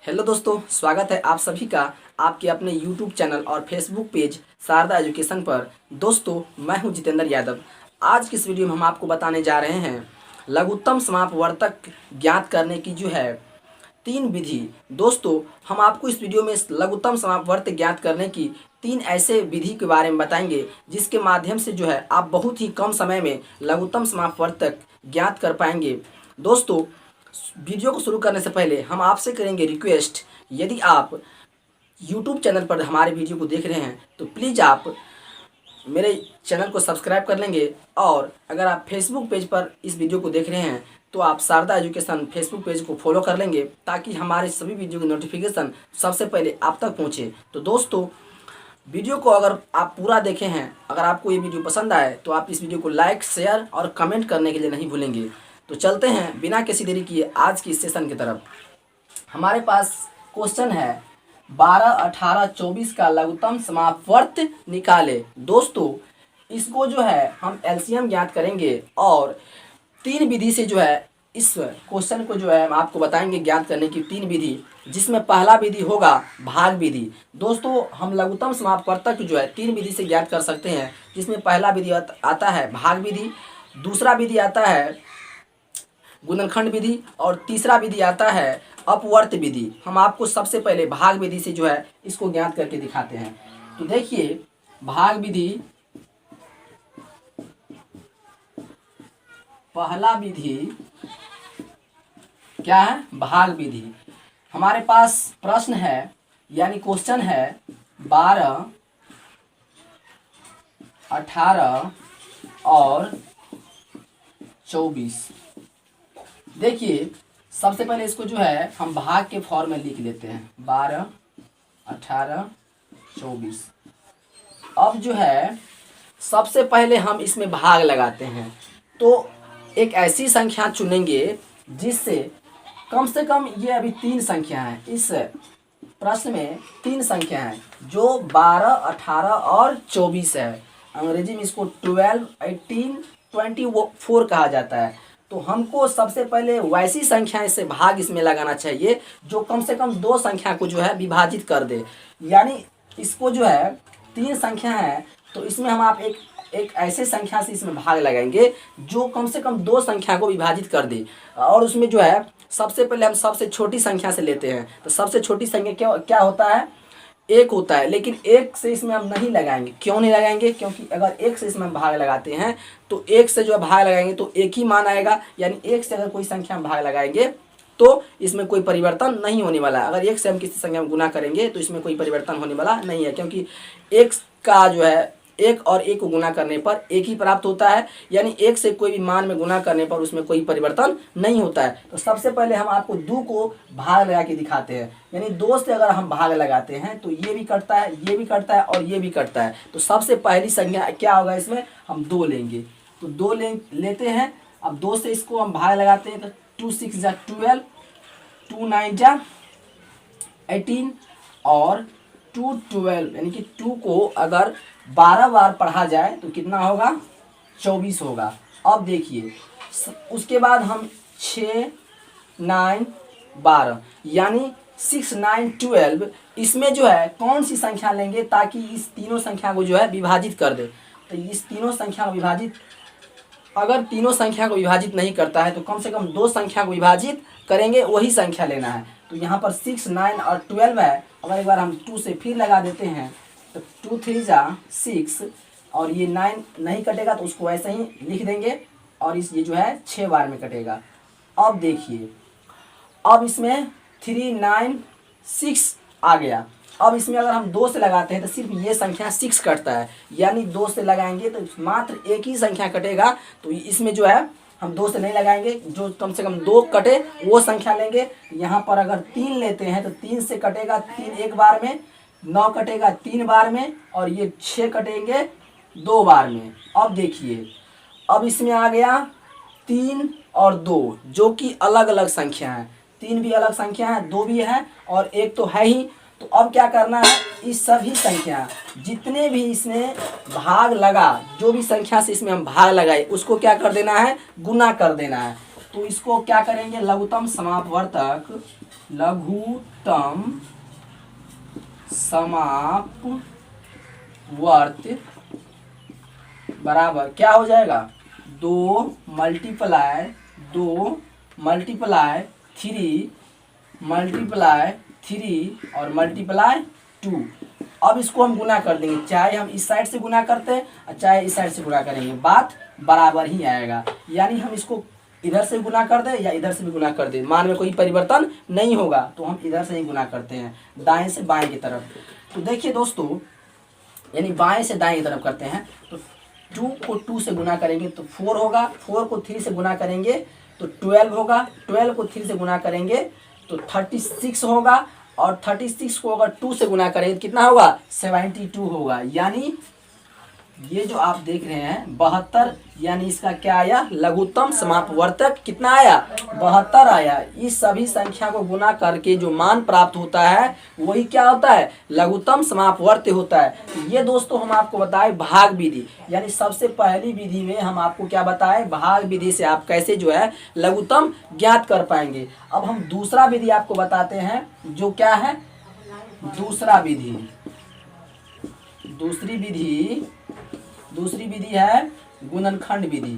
Hello दोस्तों, स्वागत है आप सभी का आपके अपने यूट्यूब चैनल और फेसबुक पेज शारदा एजुकेशन पर। दोस्तों, मैं हूं जितेंद्र यादव। आज की इस वीडियो में हम आपको बताने जा रहे हैं लघुत्तम समापवर्तक ज्ञात करने की जो है 3 विधि। दोस्तों, हम आपको इस वीडियो में लघुत्तम समापवर्त ज्ञात करने की 3 ऐसे विधि के बारे में बताएंगे जिसके माध्यम से जो है आप बहुत ही कम समय में लघुत्तम समापवर्तक ज्ञात कर पाएंगे। दोस्तों, वीडियो को शुरू करने से पहले हम आपसे करेंगे रिक्वेस्ट, यदि आप यूट्यूब चैनल पर हमारे वीडियो को देख रहे हैं तो प्लीज़ आप मेरे चैनल को सब्सक्राइब कर लेंगे, और अगर आप फेसबुक पेज पर इस वीडियो को देख रहे हैं तो आप शारदा एजुकेशन फेसबुक पेज को फॉलो कर लेंगे ताकि हमारे सभी वीडियो की नोटिफिकेशन सबसे पहले आप तक पहुंचे। तो दोस्तों, वीडियो को अगर आप पूरा देखे हैं, अगर आपको ये वीडियो पसंद आए तो आप इस वीडियो को लाइक, शेयर और कमेंट करने के लिए नहीं भूलेंगे। तो चलते हैं बिना किसी देरी किए आज की सेशन की तरफ। हमारे पास क्वेश्चन है 12, 18, 24 का लघुत्तम समापवर्त निकाले। दोस्तों, इसको जो है हम एलसीएम ज्ञात करेंगे और 3 विधि से जो है इस क्वेश्चन को जो है हम आपको बताएंगे ज्ञात करने की 3 विधि, जिसमें पहला विधि होगा भाग विधि। दोस्तों, हम लघुत्तम समापवर्तक जो है 3 विधि से ज्ञात कर सकते हैं, जिसमें पहला विधि आता है भाग विधि, दूसरा विधि आता है गुणनखंड विधि और तीसरा विधि आता है अपवर्त विधि। हम आपको सबसे पहले भाग विधि से जो है इसको ज्ञात करके दिखाते हैं। तो देखिए, भाग विधि, पहला विधि क्या है? भाग विधि। हमारे पास प्रश्न है यानी क्वेश्चन है 12, 18 और 24। देखिए, सबसे पहले इसको जो है हम भाग के फॉर्म में लिख देते हैं 12, 18, 24। अब जो है सबसे पहले हम इसमें भाग लगाते हैं, तो एक ऐसी संख्या चुनेंगे जिससे कम से कम, ये अभी 3 संख्या है इस प्रश्न में, 3 संख्या है जो 12, 18 और 24 है। अंग्रेजी में इसको 12, 18, 24 कहा जाता है। तो हमको सबसे पहले वैसी संख्या से भाग इसमें लगाना चाहिए जो कम से कम 2 संख्या को जो है विभाजित कर दे। यानी इसको जो है 3 संख्या है, तो इसमें हम आप एक ऐसे संख्या से इसमें भाग लगाएंगे जो कम से कम 2 संख्या को विभाजित कर दे। और उसमें जो है सबसे पहले हम सबसे छोटी संख्या से लेते हैं। तो सबसे छोटी संख्या क्या होता है? 1 होता है। लेकिन 1 से इसमें हम नहीं लगाएंगे। क्यों नहीं लगाएंगे? क्योंकि अगर 1 से इसमें भाग लगाते हैं तो 1 से जो भाग लगाएंगे तो एक ही मान आएगा। यानी 1 से अगर कोई संख्या में भाग लगाएंगे तो इसमें कोई परिवर्तन नहीं होने वाला। अगर 1 से हम किसी संख्या में गुना करेंगे तो इसमें कोई परिवर्तन होने वाला नहीं है, क्योंकि 1 का जो है 1 और 1 को गुना करने पर 1 ही प्राप्त होता है। यानी 1 से कोई भी मान में गुना करने पर उसमें कोई परिवर्तन नहीं होता है। तो सबसे पहले हम आपको 2 को भाग लगा के दिखाते हैं। यानी 2 से अगर हम भाग लगाते हैं तो ये भी कटता है, ये भी कटता है और ये भी कटता है। तो सबसे पहली संख्या क्या होगा? इसमें हम 2 लेंगे। तो 2 लेते हैं। अब 2 से इसको हम भाग लगाते हैं तो 2 6 जा 12, 2 9 जा 18 और 2 12। यानी कि 2 को अगर 12 बार पढ़ा जाए तो कितना होगा? 24 होगा। अब देखिए, उसके बाद हम 6, 9, 12 यानी 6, 9, 12, इसमें जो है कौन सी संख्या लेंगे ताकि इस तीनों संख्या को जो है विभाजित कर दे। तो इस तीनों संख्या को विभाजित, अगर तीनों संख्या को विभाजित नहीं करता है तो कम से कम 2 संख्या को विभाजित करेंगे, वही संख्या लेना है। तो यहाँ पर 6, 9 और 12 है। अगर एक बार हम 2 से फिर लगा देते हैं तो 2 3 जा 6 और ये 9 नहीं कटेगा तो उसको ऐसे ही लिख देंगे और ये जो है 6 बार में कटेगा। अब देखिए, अब इसमें 3 9 6 आ गया। अब इसमें अगर हम 2 से लगाते हैं तो सिर्फ ये संख्या 6 कटता है। यानी 2 से लगाएंगे तो मात्र एक ही संख्या कटेगा। तो इसमें जो है हम 2 से नहीं लगाएंगे, जो कम से कम 2 कटे वो संख्या लेंगे। यहाँ पर अगर 3 लेते हैं तो 3 से कटेगा 3 एक बार में, 9 कटेगा 3 बार में और ये 6 कटेंगे 2 बार में। अब देखिए, अब इसमें आ गया 3 और 2 जो कि अलग अलग संख्या है। 3 भी अलग संख्या है, 2 भी है और 1 तो है ही। तो अब क्या करना है? इस सभी संख्या, जितने भी इसमें भाग लगा, जो भी संख्या से इसमें हम भाग लगाए उसको क्या कर देना है? गुना कर देना है। तो तो इसको क्या करेंगे, लघुत्तम समापवर्तक, लघुत्तम समापवर्त बराबर क्या हो जाएगा, 2 मल्टीप्लाई 3 और मल्टीप्लाई 2। अब इसको हम गुना कर देंगे, चाहे हम इस साइड से गुना करते हैं और चाहे इस साइड से गुना करेंगे, बात बराबर ही आएगा। यानी हम इसको इधर से गुना कर दे या इधर से भी गुना कर दे, मान में कोई परिवर्तन नहीं होगा, तो हम इधर से ही गुना करते हैं, दाएं से बाएं की तरफ। तो देखिए दोस्तों, यानी बाएं से दाएं की तरफ करते हैं, तो 2 को 2 से गुना करेंगे तो 4 होगा, 4 को 3 से गुना करेंगे तो 12 होगा, 12 को 3 से गुना करेंगे तो 36 होगा, और 36 को अगर 2 से गुना करेंगे तो कितना होगा, 72 होगा। यानी ये जो आप देख रहे हैं 72, यानी इसका क्या आया, लघुत्तम समापवर्तक कितना आया, 72 आया। इस सभी संख्या को गुना करके जो मान प्राप्त होता है वही क्या होता है, लघुत्तम समापवर्त होता है। ये दोस्तों हम आपको बताए भाग विधि, यानी सबसे पहली विधि में हम आपको क्या बताए, भाग विधि से आप कैसे जो है लघुत्तम ज्ञात कर पाएंगे। अब हम दूसरा विधि आपको बताते हैं, जो क्या है, दूसरा विधि। दूसरी विधि है गुणनखंड विधि।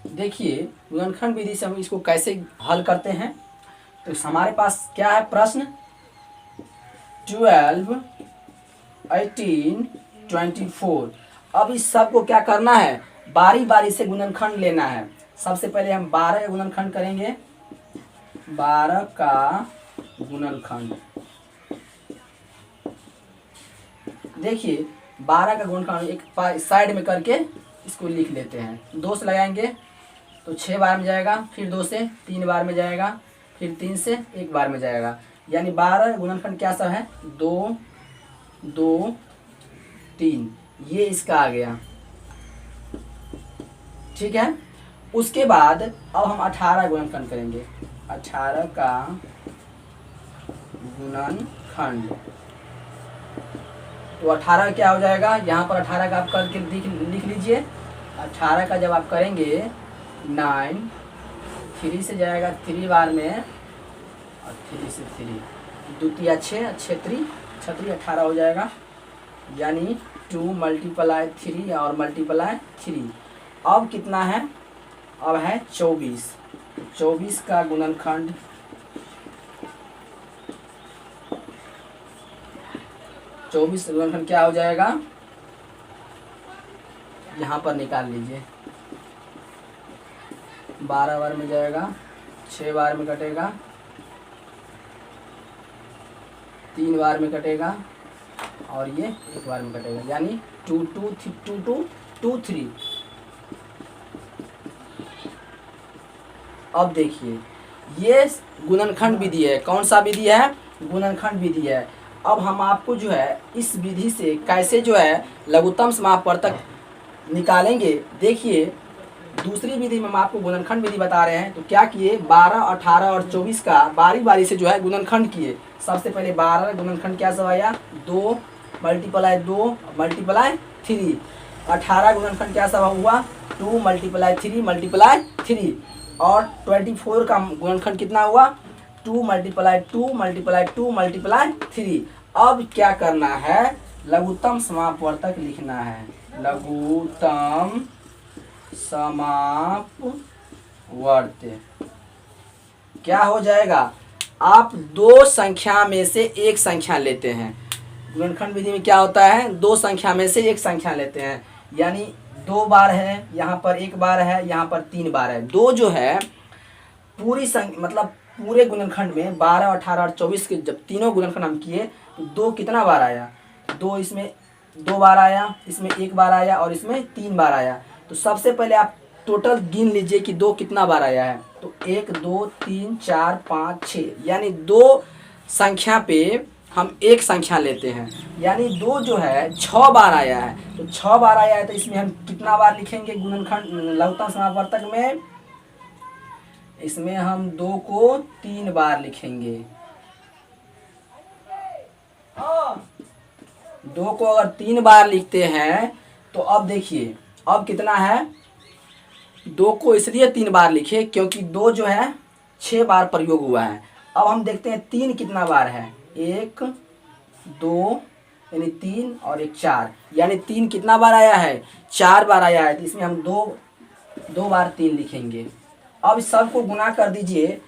देखिए गुणनखंड विधि से हम इसको कैसे हल करते हैं। तो हमारे पास क्या है प्रश्न, 12, 18, 24। अब इस सब को क्या करना है, बारी बारी से गुणनखंड लेना है। सबसे पहले हम 12 का गुणनखंड करेंगे, 12 का गुणनखंड। देखिए 12 का गुणनखंड एक साइड में करके इसको लिख लेते हैं, 2 से लगाएंगे तो 6 बार में जाएगा, फिर 2 से 3 बार में जाएगा, फिर 3 से 1 बार में जाएगा। यानी 12 गुणनखंड क्या सब है, 2, 2, 3, ये इसका आ गया, ठीक है। उसके बाद अब हम 18 गुणनखंड करेंगे, 18 का गुणनखंड। तो 18 क्या हो जाएगा, यहाँ पर 18 का आप करके लिख लीजिए। 18 का जब आप करेंगे 9, 3 से जाएगा 3 बार में, और 3 से 3, 2 3 6, 6 18 हो जाएगा। यानी 2 मल्टीप्लाई 3 और मल्टीप्लाई 3। अब कितना है, अब है 24। 24 का गुणनखंड, 24 गुणनखंड क्या हो जाएगा, यहाँ पर निकाल लीजिए। 12 बार में जाएगा, 6 बार में कटेगा, 3 बार में कटेगा, और ये 1 बार में कटेगा। यानी 2 2 2 2 2 3। अब देखिए ये गुणनखंड विधि है, कौन सा विधि है, गुणनखंड विधि है। अब हम आपको जो है इस विधि से कैसे जो है लघुत्तम समापवर्तक निकालेंगे। देखिए दूसरी विधि में हम आपको गुणनखंड विधि बता रहे हैं, तो क्या किए, 12, 18 और 24 का बारी बारी से जो है गुणनखंड किए। सबसे पहले 12 गुणनखंड क्या सब आया, 2 मल्टीप्लाई 2 मल्टीप्लाई 3। 18 गुणनखंड क्या सब हुआ, 2 मल्टीप्लाई 3 मल्टीप्लाई 3। और 24 का गुणनखंड कितना हुआ, 2 मल्टीप्लाई 2 मल्टीप्लाई 2 मल्टीप्लाई 3। अब क्या करना है, लघुत्तम समापवर्तक लिखना है, लघुत्तम समापवर्त। क्या हो जाएगा, आप 2 संख्या में से एक संख्या लेते हैं। गुणनखंड विधि में क्या होता है, 2 संख्या में से एक संख्या लेते हैं। यानी 2 बार है, यहाँ पर 1 बार है, यहाँ पर 3 बार है। 2 जो है पूरी मतलब पूरे गुणनखंड में 12, 18 और 24 के जब तीनों गुणनखंड हम किए तो 2 कितना बार आया, 2 इसमें 2 बार आया, इसमें 1 बार आया, और इसमें 3 बार आया। तो सबसे पहले आप टोटल गिन लीजिए कि 2 कितना बार आया है। तो 1 2 3 4 5 6, यानी 2 संख्या पे हम एक संख्या लेते हैं। यानी 2 जो है 6 बार आया है। तो 6 बार आया है तो इसमें हम कितना बार लिखेंगे गुणनखंड लघुत्तम समापवर्तक में, इसमें हम 2 को 3 बार लिखेंगे। 2 को अगर 3 बार लिखते हैं तो अब देखिए अब कितना है, 2 को इसलिए 3 बार लिखे क्योंकि 2 जो है 6 बार प्रयोग हुआ है। अब हम देखते हैं 3 कितना बार है, 1 2 यानी 3 और 1 4, यानी 3 कितना बार आया है, 4 बार आया है। तो इसमें हम 2 बार 3 लिखेंगे। अब सबको गुना कर दीजिए,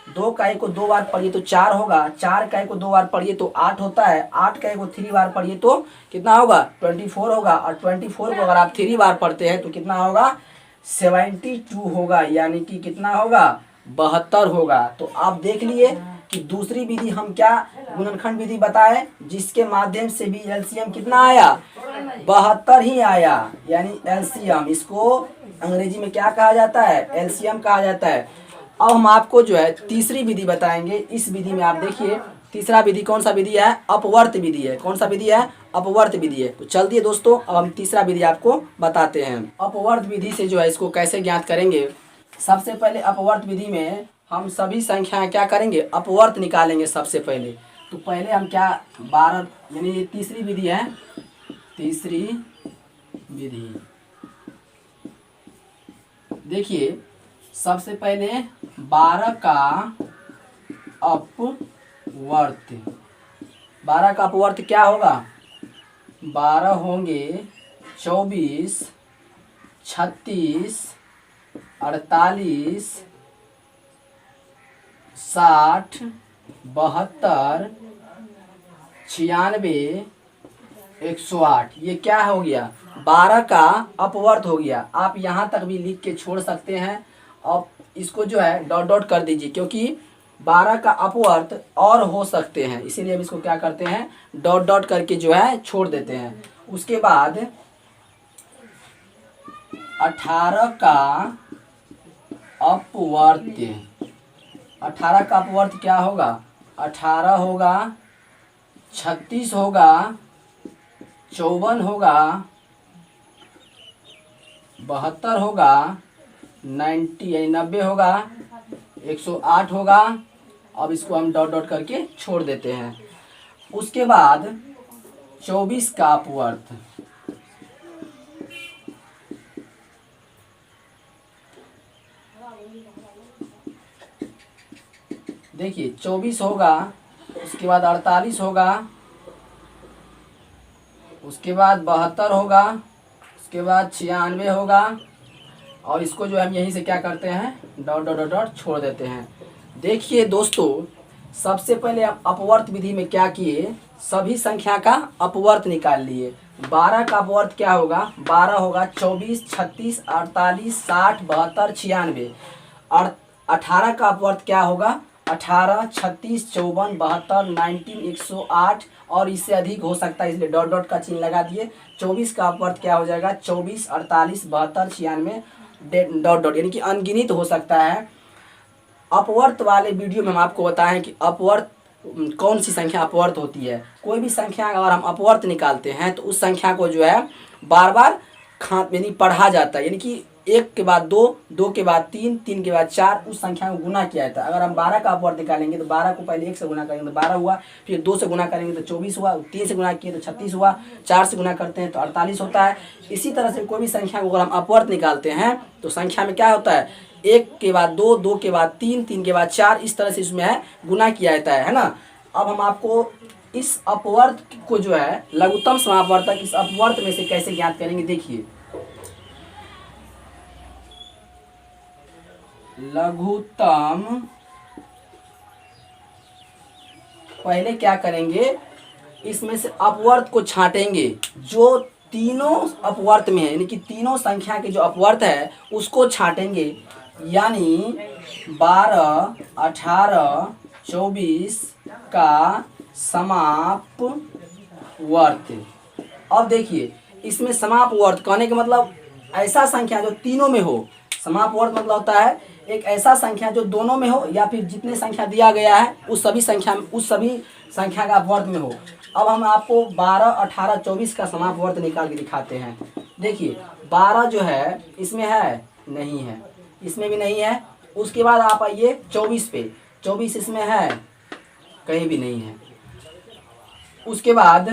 2 का 1 को 2 बार पढ़िए तो 4 होगा, 4 का 1 को 2 बार पढ़िए तो 8 होता है, 8 का 1 को 3 बार पढ़िए तो कितना होगा, 24 होगा। और 24 को अगर आप 3 बार पढ़ते हैं तो कितना होगा, 72 होगा, यानी कि कितना होगा, 72 होगा। तो आप देख लिए कि दूसरी विधि हम क्या गुणनखंड विधि बताए, जिसके माध्यम से भी एलसीएम कितना आया, 72 ही आया, यानी एलसीएम। इसको अंग्रेजी में क्या कहा जाता है, एलसीएम कहा जाता है। अब हम आपको जो है तीसरी विधि बताएंगे। इस विधि में आप देखिए तीसरा विधि कौन सा विधि है, अपवर्त विधि है। कौन सा विधि है, अपवर्त विधि है। तो चलती है दोस्तों, अब हम तीसरा विधि आपको बताते हैं। अपवर्त विधि से जो है इसको कैसे ज्ञात करेंगे, सबसे पहले अपवर्त विधि में हम सभी संख्याएं क्या करेंगे, अपवर्त निकालेंगे सबसे पहले। तो पहले हम क्या 12, यानी ये तीसरी विधि है, तीसरी विधि। देखिए सबसे पहले 12 का अपवर्त, 12 का अपवर्त क्या होगा, 12 होंगे 24, 36, 48, 60, 72, 96, 108। ये क्या हो गया, 12 का अपवर्त हो गया। आप यहाँ तक भी लिख के छोड़ सकते हैं। अब इसको जो है डॉट डॉट कर दीजिए, क्योंकि 12 का अपवर्त और हो सकते हैं, इसीलिए हम इसको क्या करते हैं, डॉट डॉट करके जो है छोड़ देते हैं। उसके बाद 18 का अपवर्त, 18 का अपवर्त क्या होगा, 18 होगा, 36 होगा, 54 होगा, 72 होगा, 90 होगा, 108 होगा। अब इसको हम डॉट डॉट करके छोड़ देते हैं। उसके बाद 24 का अपवर्त, देखिए 24 होगा, उसके बाद 48 होगा, उसके बाद 72 होगा, उसके बाद 96 होगा। और इसको जो हम यहीं से क्या करते हैं, डॉट डॉट डॉट डॉट छोड़ देते हैं। देखिए दोस्तों, सबसे पहले आप अपवर्त विधि में क्या किए, सभी संख्या का अपवर्त निकाल लिए। 12 का अपवर्त क्या होगा, 12 होगा 24, 36, 48, 60, 72, 96। और 18 का अपवर्त क्या होगा, 18, 36, 54, 72, 90, 108 और इससे अधिक हो सकता है, इसलिए डॉट डॉट का चिन्ह लगा दिए। 24 का अपवर्त क्या हो जाएगा, 24, 48, 72, 96 डॉट डॉट, यानी कि अनगिनत हो सकता है। अपवर्त वाले वीडियो में हम आपको बताएं कि अपवर्त कौन सी संख्या अपवर्त होती है। कोई भी संख्या अगर हम अपवर्त निकालते हैं तो उस संख्या को जो है बार बार यानी पढ़ा जाता है, यानी कि 1 के बाद 2, 2 के बाद 3, 3 के बाद 4, उस संख्या को गुना किया जाता है। अगर हम 12 का अपवर्त निकालेंगे तो 12 को पहले 1 से गुना करेंगे तो 12 हुआ, फिर 2 से गुना करेंगे तो 24 हुआ, 3 से गुना किए तो 36 हुआ, 4 से गुना करते हैं तो 48 होता है। इसी तरह से कोई भी संख्या को अगर हम अपवर्त निकालते हैं तो संख्या में क्या होता है, 1 के बाद 2, 2 के बाद 3, 3 के बाद 4, इस तरह से इसमें है गुना किया जाता है ना। अब हम आपको इस अपवर्त को जो है लघुत्तम समापवर्तक, इस अपवर्त में से कैसे ज्ञात करेंगे, देखिए लघुत्तम, पहले क्या करेंगे, इसमें से अपवर्त को छांटेंगे जो तीनों अपवर्त में है, यानी कि तीनों संख्या के जो अपवर्त है उसको छांटेंगे। यानी 12, 18, 24 का समापवर्त। अब देखिए इसमें समापवर्त कहने का मतलब ऐसा संख्या जो तीनों में हो। समापवर्त मतलब होता है एक ऐसा संख्या जो दोनों में हो, या फिर जितने संख्या दिया गया है उस सभी संख्या का अपवर्त में हो। अब हम आपको 12, 18, 24 का समापवर्त निकाल के दिखाते हैं। देखिए 12 जो है इसमें है नहीं है, इसमें भी नहीं है। उसके बाद आप आइए 24 पे, 24 इसमें है, कहीं भी नहीं है। उसके बाद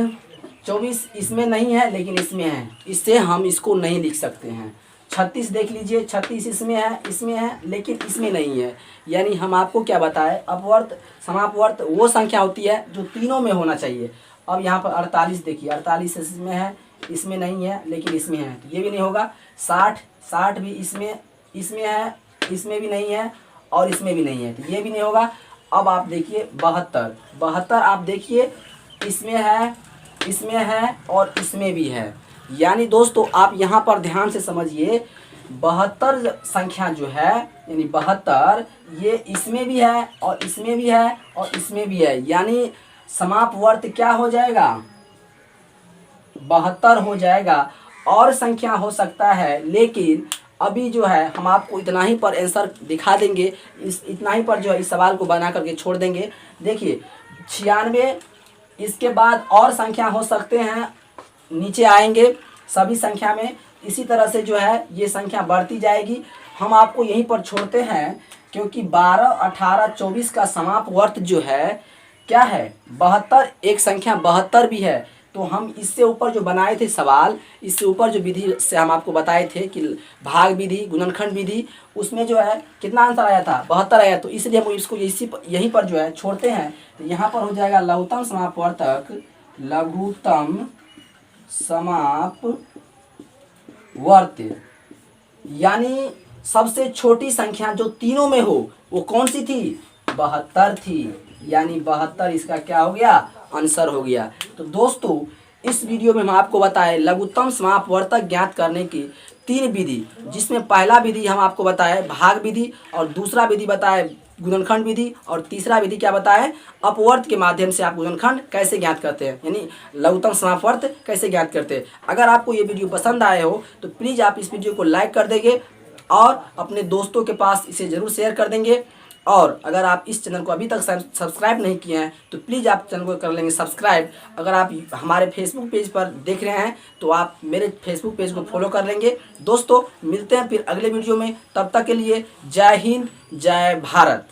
24 इसमें नहीं है लेकिन इसमें है, इससे हम इसको नहीं लिख सकते हैं। 36 देख लीजिए, 36 इसमें है लेकिन इसमें नहीं है। यानी हम आपको क्या बताएं, अपवर्त समापवर्त वो संख्या होती है जो तीनों में होना चाहिए। अब यहाँ पर 48 देखिए, 48 इसमें है, इसमें नहीं है लेकिन इसमें है, तो ये भी नहीं होगा। 60 भी इसमें है, इसमें भी नहीं है और इसमें भी नहीं है, तो ये भी नहीं होगा। अब आप देखिए 72 आप देखिए इसमें है और इसमें भी है। यानी दोस्तों आप यहाँ पर ध्यान से समझिए, 72 संख्या जो है यानी 72 ये इसमें भी है और इसमें भी है और इसमें भी है। यानी समापवर्त क्या हो जाएगा, 72 हो जाएगा। और संख्या हो सकता है लेकिन अभी जो है हम आपको इतना ही पर आंसर दिखा देंगे, इतना ही पर जो है इस सवाल को बना करके छोड़ देंगे। देखिए 96, इसके बाद और संख्या हो सकते हैं, नीचे आएंगे सभी संख्या में। इसी तरह से जो है ये संख्या बढ़ती जाएगी। हम आपको यहीं पर छोड़ते हैं क्योंकि 12, 18, 24 का समापवर्त जो है क्या है 72, एक संख्या 72 भी है। तो हम इससे ऊपर जो बनाए थे सवाल, इससे ऊपर जो विधि से हम आपको बताए थे कि भाग विधि, गुणनखंड विधि, उसमें जो है कितना आंसर आया था 72 आया। तो इसलिए हम इसको यहीं पर जो है छोड़ते हैं। तो यहाँ पर हो जाएगा लघुत्तम समापवर्तक, लघुत्तम समापवर्त यानी सबसे छोटी संख्या जो तीनों में हो वो कौन सी थी, 72 थी। यानी 72 इसका क्या हो गया, आंसर हो गया। तो दोस्तों इस वीडियो में हम आपको बताए लघुत्तम समापवर्तक ज्ञात करने की 3 विधि, जिसमें पहला विधि हम आपको बताए भाग विधि, और दूसरा विधि बताए गुणनखंड विधि, और तीसरा विधि क्या बताए, अपवर्त के माध्यम से आप गुणनखंड कैसे ज्ञात करते हैं, यानी लघुत्तम समापवर्त कैसे ज्ञात करते हैं। अगर आपको ये वीडियो पसंद आए हो तो प्लीज़ आप इस वीडियो को लाइक कर देंगे और अपने दोस्तों के पास इसे ज़रूर शेयर कर देंगे। और अगर आप इस चैनल को अभी तक सब्सक्राइब नहीं किए हैं तो प्लीज़ आप चैनल को कर लेंगे सब्सक्राइब। अगर आप हमारे फेसबुक पेज पर देख रहे हैं तो आप मेरे फेसबुक पेज को फॉलो कर लेंगे। दोस्तों मिलते हैं फिर अगले वीडियो में, तब तक के लिए जय हिंद, जय भारत।